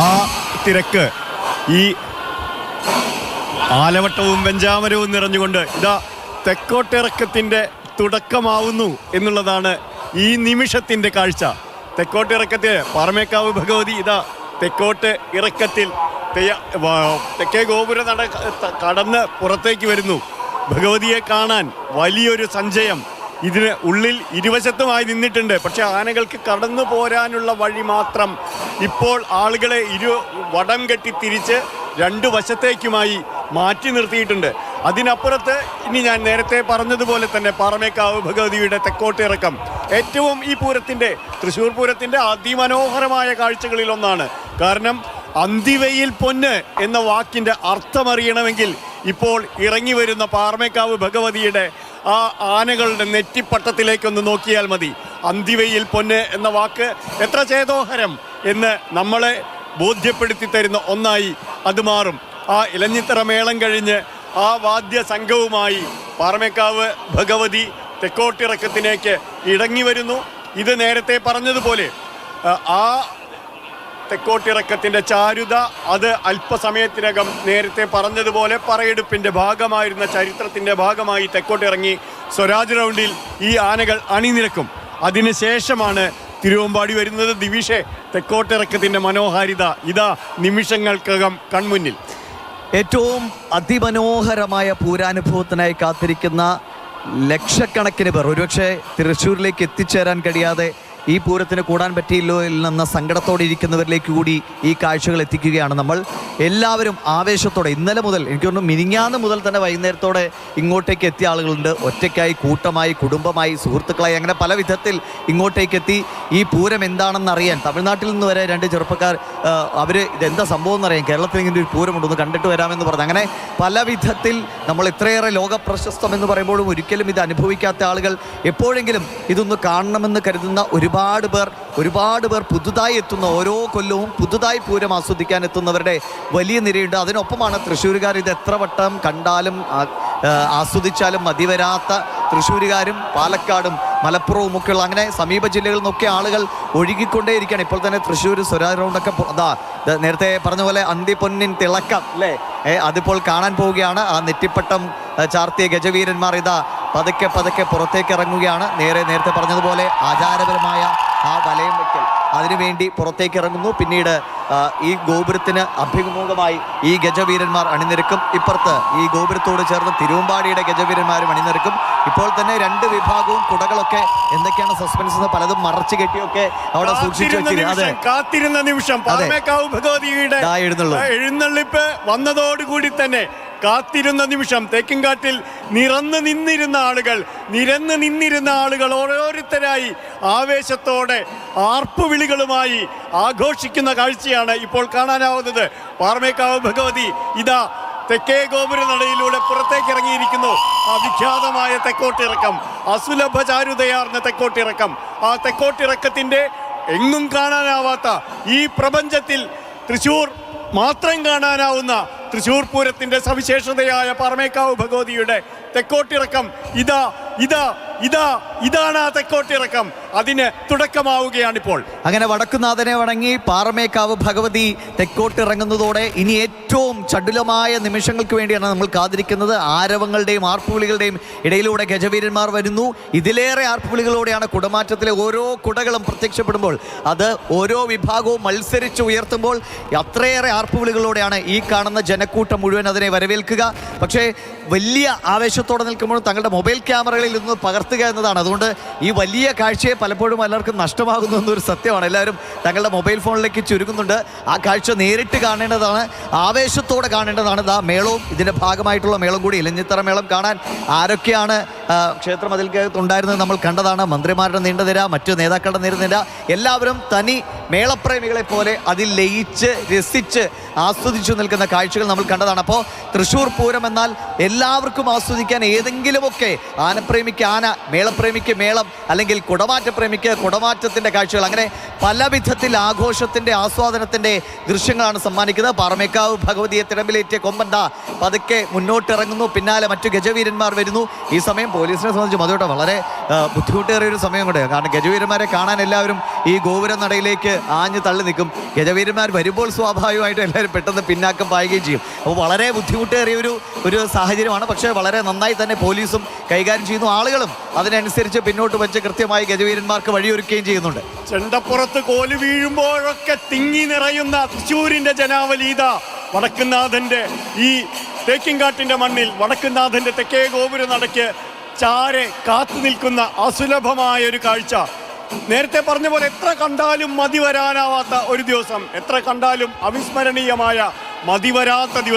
ആ തിരക്ക്, ഈ ആലവട്ടവും വെഞ്ചാമരവും നിറഞ്ഞുകൊണ്ട് ഇതാ തെക്കോട്ടിറക്കത്തിൻ്റെ തുടക്കമാവുന്നു എന്നുള്ളതാണ് ഈ നിമിഷത്തിൻ്റെ കാഴ്ച. തെക്കോട്ടിറക്കത്തിൽ പാറമേക്കാവ് ഭഗവതി ഇതാ തെക്കോട്ട് ഇറക്കത്തിൽ തെക്കേ ഗോപുര നട കടന്ന് പുറത്തേക്ക് വരുന്നു. ഭഗവതിയെ കാണാൻ വലിയൊരു സഞ്ചയം ഇതിന് ഉള്ളിൽ ഇരുവശത്തുമായി നിന്നിട്ടുണ്ട്. പക്ഷെ ആനകൾക്ക് കടന്നു പോരാനുള്ള വഴി മാത്രം ഇപ്പോൾ ആളുകളെ വടം കെട്ടി തിരിച്ച് രണ്ടു വശത്തേക്കുമായി മാറ്റി നിർത്തിയിട്ടുണ്ട്. അതിനപ്പുറത്ത് ഇനി ഞാൻ നേരത്തെ പറഞ്ഞതുപോലെ തന്നെ പാറമേക്കാവ് ഭഗവതിയുടെ തെക്കോട്ടിറക്കം ഏറ്റവും ഈ പൂരത്തിൻ്റെ, തൃശ്ശൂർ പൂരത്തിൻ്റെ അതിമനോഹരമായ കാഴ്ചകളിലൊന്നാണ്. കാരണം അന്തിവയിൽ പൊന്ന് എന്ന വാക്കിൻ്റെ അർത്ഥമറിയണമെങ്കിൽ ഇപ്പോൾ ഇറങ്ങി വരുന്ന പാറമേക്കാവ് ഭഗവതിയുടെ ആ ആനകളുടെ നെറ്റിപ്പട്ടത്തിലേക്കൊന്ന് നോക്കിയാൽ മതി. അന്തിവയിൽ പൊന്ന് എന്ന വാക്ക് എത്ര ചേതോഹരം എന്ന് നമ്മളെ ബോധ്യപ്പെടുത്തി തരുന്ന ഒന്നായി അത് മാറും. ആ ഇലഞ്ഞിത്തറ മേളം കഴിഞ്ഞ് ആ വാദ്യ സംഘവുമായി പാറമേക്കാവ് ഭഗവതി തെക്കോട്ടിറക്കത്തിലേക്ക് ഇടങ്ങി വരുന്നു. ഇത് നേരത്തെ പറഞ്ഞതുപോലെ ആ തെക്കോട്ടിറക്കത്തിൻ്റെ ചാരുത അത് അല്പസമയത്തിനകം നേരത്തെ പറഞ്ഞതുപോലെ പറയെടുപ്പിൻ്റെ ഭാഗമായിരുന്ന ചരിത്രത്തിൻ്റെ ഭാഗമായി തെക്കോട്ടിറങ്ങി സ്വരാജ് റൗണ്ടിൽ ഈ ആനകൾ അണിനിരക്കും. അതിനുശേഷമാണ് തിരുവമ്പാടി വരുന്നത്. ദിവിഷേ, തെക്കോട്ടിറക്കത്തിൻ്റെ മനോഹാരിത ഇതാ നിമിഷങ്ങൾക്കകം കൺമുന്നിൽ. ഏറ്റവും അതിമനോഹരമായ പൂരാനുഭവത്തിനായി കാത്തിരിക്കുന്ന ലക്ഷക്കണക്കിന് പേർ ഒരുപക്ഷെ തൃശ്ശൂരിലേക്ക് എത്തിച്ചേരാൻ കഴിയാതെ ഈ പൂരത്തിന് കൂടാൻ പറ്റിയില്ലോ എന്ന സങ്കടത്തോടെ ഇരിക്കുന്നവരിലേക്ക് കൂടി ഈ കാഴ്ചകൾ എത്തിക്കുകയാണ് നമ്മൾ. എല്ലാവരും ആവേശത്തോടെ ഇന്നലെ മുതൽ, എനിക്ക് തോന്നുന്നു മിനിങ്ങാന്ന് മുതൽ തന്നെ വൈകുന്നേരത്തോടെ ഇങ്ങോട്ടേക്ക് എത്തിയ ആളുകളുണ്ട്. ഒറ്റയ്ക്കായി, കൂട്ടമായി, കുടുംബമായി, സുഹൃത്തുക്കളായി, അങ്ങനെ പല വിധത്തിൽ ഇങ്ങോട്ടേക്ക് എത്തി ഈ പൂരം എന്താണെന്ന് അറിയാൻ. തമിഴ്നാട്ടിൽ നിന്ന് വരെ രണ്ട് ചെറുപ്പക്കാർ അവർ ഇതെന്താ സംഭവം എന്നറിയാം, കേരളത്തിൽ ഇങ്ങനെ ഒരു പൂരമുണ്ടെന്ന് കണ്ടിട്ട് വരാമെന്ന് പറഞ്ഞു. അങ്ങനെ പല വിധത്തിൽ നമ്മൾ ഇത്രയേറെ ലോകപ്രശസ്തം എന്ന് പറയുമ്പോഴും ഒരിക്കലും ഇത് അനുഭവിക്കാത്ത ആളുകൾ എപ്പോഴെങ്കിലും ഇതൊന്ന് കാണണമെന്ന് കരുതുന്ന ഒരുപാട് പേർ പുതുതായി എത്തുന്ന, ഓരോ കൊല്ലവും പുതുതായി പൂരം ആസ്വദിക്കാൻ എത്തുന്നവരുടെ വലിയ നിരയുണ്ട്. അതിനൊപ്പമാണ് തൃശ്ശൂരുകാർ ഇത് എത്ര വട്ടം കണ്ടാലും ആസ്വദിച്ചാലും മതിവരാത്ത തൃശ്ശൂരുകാരും പാലക്കാടും മലപ്പുറവും ഒക്കെയുള്ള അങ്ങനെ സമീപ ജില്ലകളിൽ നിന്നൊക്കെ ആളുകൾ ഒഴുകിക്കൊണ്ടേയിരിക്കുകയാണ്. ഇപ്പോൾ തന്നെ തൃശ്ശൂർ സ്വരാജ് റൗണ്ടൊക്കെ നേരത്തെ പറഞ്ഞ പോലെ അന്തിപ്പൊന്നിൻ തിളക്കം അല്ലേ, അതിപ്പോൾ കാണാൻ പോവുകയാണ്. ആ നെറ്റിപ്പട്ടം ചാർത്തിയ ഗജവീരന്മാർ ഇതാ പതുക്കെ പുറത്തേക്ക് ഇറങ്ങുകയാണ്. നേരത്തെ പറഞ്ഞതുപോലെ ആചാരപരമായ ആ വലയം വയ്ക്കൽ അതിനുവേണ്ടി പുറത്തേക്ക് ഇറങ്ങുന്നു. പിന്നീട് ഈ ഗോപുരത്തിന് അഭിമുഖമായി ഈ ഗജവീരന്മാർ അണിനിരക്കും. ഇപ്പുറത്ത് ഈ ഗോപുരത്തോട് ചേർന്ന് തിരുവമ്പാടിയുടെ ഗജവീരന്മാരും അണിനിരക്കും. ഇപ്പോൾ തന്നെ രണ്ട് വിഭാഗവും കുടകളൊക്കെ എന്തൊക്കെയാണ് സസ്പെൻസ് പലതും മറച്ചു കെട്ടിയൊക്കെ അവിടെ സൂക്ഷിച്ചു വെച്ചിരിക്കുന്നത്. കാത്തിരുന്ന നിമിഷം പാറമേക്കാവ് ഭഗവതിയുടെ എഴുന്നള്ളിപ്പ് വന്നതോടുകൂടി തന്നെ കാത്തിരുന്ന നിമിഷം തേക്കിൻകാട്ടിൽ നിരന്ന് നിന്നിരുന്ന ആളുകൾ ഓരോരുത്തരായി ആവേശത്തോടെ ആർപ്പുവിളികളുമായി ആഘോഷിക്കുന്ന കാഴ്ചയാണ് ഇപ്പോൾ കാണാനാവുന്നത്. പാറമേക്കാവ് ഭഗവതി ഇതാ തെക്കേ ഗോപുര നടയിലൂടെ പുറത്തേക്ക് ഇറങ്ങിയിരിക്കുന്നു. ആ വിഖ്യാതമായ തെക്കോട്ടിറക്കം, അസുലഭ ചാരുതയാർന്ന തെക്കോട്ടിറക്കം, ആ തെക്കോട്ടിറക്കത്തിൻ്റെ എങ്ങും കാണാനാവാത്ത, ഈ പ്രപഞ്ചത്തിൽ തൃശ്ശൂർ മാത്രം കാണാനാവുന്ന തൃശ്ശൂർ പൂരത്തിൻ്റെ സവിശേഷതയായ പാറമേക്കാവ് ഭഗവതിയുടെ തെക്കോട്ടിറക്കം ഇതാണ് ആ തെക്കോട്ടിറക്കം. അതിന് തുടക്കമാവുകയാണിപ്പോൾ. അങ്ങനെ വടക്കുനാഥനെ വണങ്ങി പാറമേക്കാവ് ഭഗവതി തെക്കോട്ടിറങ്ങുന്നതോടെ ഇനി ഏറ്റവും ചടുലമായ നിമിഷങ്ങൾക്ക് വേണ്ടിയാണ് നമ്മൾ കാത്തിരിക്കുന്നത്. ആരവങ്ങളുടെയും ആർപ്പുവിളികളുടെയും ഇടയിലൂടെ ഗജവീരന്മാർ വരുന്നു. ഇതിലേറെ ആർപ്പുവിളികളോടെയാണ് കുടമാറ്റത്തിലെ ഓരോ കുടകളും പ്രത്യക്ഷപ്പെടുമ്പോൾ, അത് ഓരോ വിഭാഗവും മത്സരിച്ച് ഉയർത്തുമ്പോൾ അത്രയേറെ ആർപ്പുവിളികളോടെയാണ് ഈ കാണുന്ന ജനക്കൂട്ടം മുഴുവൻ അതിനെ വരവേൽക്കുക. പക്ഷേ വലിയ ആവേശത്തോടെ നിൽക്കുമ്പോൾ തങ്ങളുടെ മൊബൈൽ ക്യാമറകളിൽ നിന്ന് പകർത്തുക എന്നതാണ്. അതുകൊണ്ട് ഈ വലിയ കാഴ്ചയെ പലപ്പോഴും എല്ലാവർക്കും നഷ്ടമാകുന്നു എന്നൊരു സത്യമാണ്. എല്ലാവരും തങ്ങളുടെ മൊബൈൽ ഫോണിലേക്ക് ചുരുങ്ങുന്നുണ്ട്. ആ കാഴ്ച നേരിട്ട് കാണേണ്ടതാണ്, ആവേശത്തോടെ കാണേണ്ടതാണ്. ആ മേളവും ഇതിൻ്റെ ഭാഗമായിട്ടുള്ള മേളം കൂടി, ഇലഞ്ഞിത്തറ മേളം കാണാൻ ആരൊക്കെയാണ് ക്ഷേത്രമതിൽക്കകത്ത് ഉണ്ടായിരുന്നത് നമ്മൾ കണ്ടതാണ്. മന്ത്രിമാരുടെ നീണ്ട നിര, മറ്റു നേതാക്കളുടെ നീണ്ട നിര, എല്ലാവരും തനി മേളപ്രേമികളെ പോലെ അതിൽ ലയിച്ച് രസിച്ച് ആസ്വദിച്ചു നിൽക്കുന്ന കാഴ്ചകൾ നമ്മൾ കണ്ടതാണ്. അപ്പോൾ തൃശ്ശൂർ പൂരം എന്നാൽ എല്ലാവർക്കും ആസ്വദിക്കാൻ ഏതെങ്കിലുമൊക്കെ, ആനപ്രേമിക്ക് ആന, മേളപ്രേമിക്ക് മേളം, അല്ലെങ്കിൽ കുടമാറ്റപ്രേമിക്ക് കുടമാറ്റത്തിൻ്റെ കാഴ്ചകൾ, അങ്ങനെ പല വിധത്തിൽ ആഘോഷത്തിൻ്റെ ആസ്വാദനത്തിൻ്റെ ദൃശ്യങ്ങളാണ് സമ്മാനിക്കുന്നത്. പാറമേക്കാവ് ഭഗവതിയെ തിടമ്പിലേറ്റിയ കൊമ്പന്ത പതുക്കെ മുന്നോട്ടിറങ്ങുന്നു. പിന്നാലെ മറ്റു ഗജവീരന്മാർ വരുന്നു. ഈ സമയം പോലീസിനെ സംബന്ധിച്ച് മധുവേട്ട വളരെ ബുദ്ധിമുട്ടേറിയ ഒരു സമയം കൂടെ. കാരണം ഗജവീരന്മാരെ കാണാൻ എല്ലാവരും ഈ ഗോപുര നടയിലേക്ക് ആഞ്ഞു തള്ളി നിൽക്കും. ഗജവീരന്മാർ വരുമ്പോൾ സ്വാഭാവികമായിട്ടും എല്ലാവരും പെട്ടെന്ന് പിന്നാക്കം പായുകയും ചെയ്യും. അപ്പോൾ വളരെ ബുദ്ധിമുട്ടേറിയ ഒരു സാഹചര്യമാണ്. പക്ഷേ വളരെ നന്നായി തന്നെ പോലീസും കൈകാര്യം ചെയ്യുന്നു. ആളുകളും അതിനനുസരിച്ച് പിന്നോട്ട് വെച്ച് കൃത്യമായി ഗജവീരന്മാർക്ക് വഴിയൊരുക്കുകയും ചെയ്യുന്നുണ്ട്. ചെണ്ടപ്പുറത്ത് കോല് വീഴുമ്പോഴൊക്കെ തിങ്ങി നിറയുന്ന തൃശ്ശൂരിന്റെ ജനാവലീത വടക്കുന്നാഥന്റെ ഈ തേക്കിൻകാട്ടിന്റെ മണ്ണിൽ വടക്കുന്നാഥന്റെ തെക്കേ ഗോപുര നടക്ക് ചാരെ കാത്തു നിൽക്കുന്ന അസുലഭമായ ഒരു കാഴ്ച. നേരത്തെ പറഞ്ഞ പോലെ എത്ര കണ്ടാലും മതി വരാനാവാത്ത ഒരു ദിവസം, എത്ര കണ്ടാലും അവിസ്മരണീയമായ മതി വരാത്ത ദിവസം.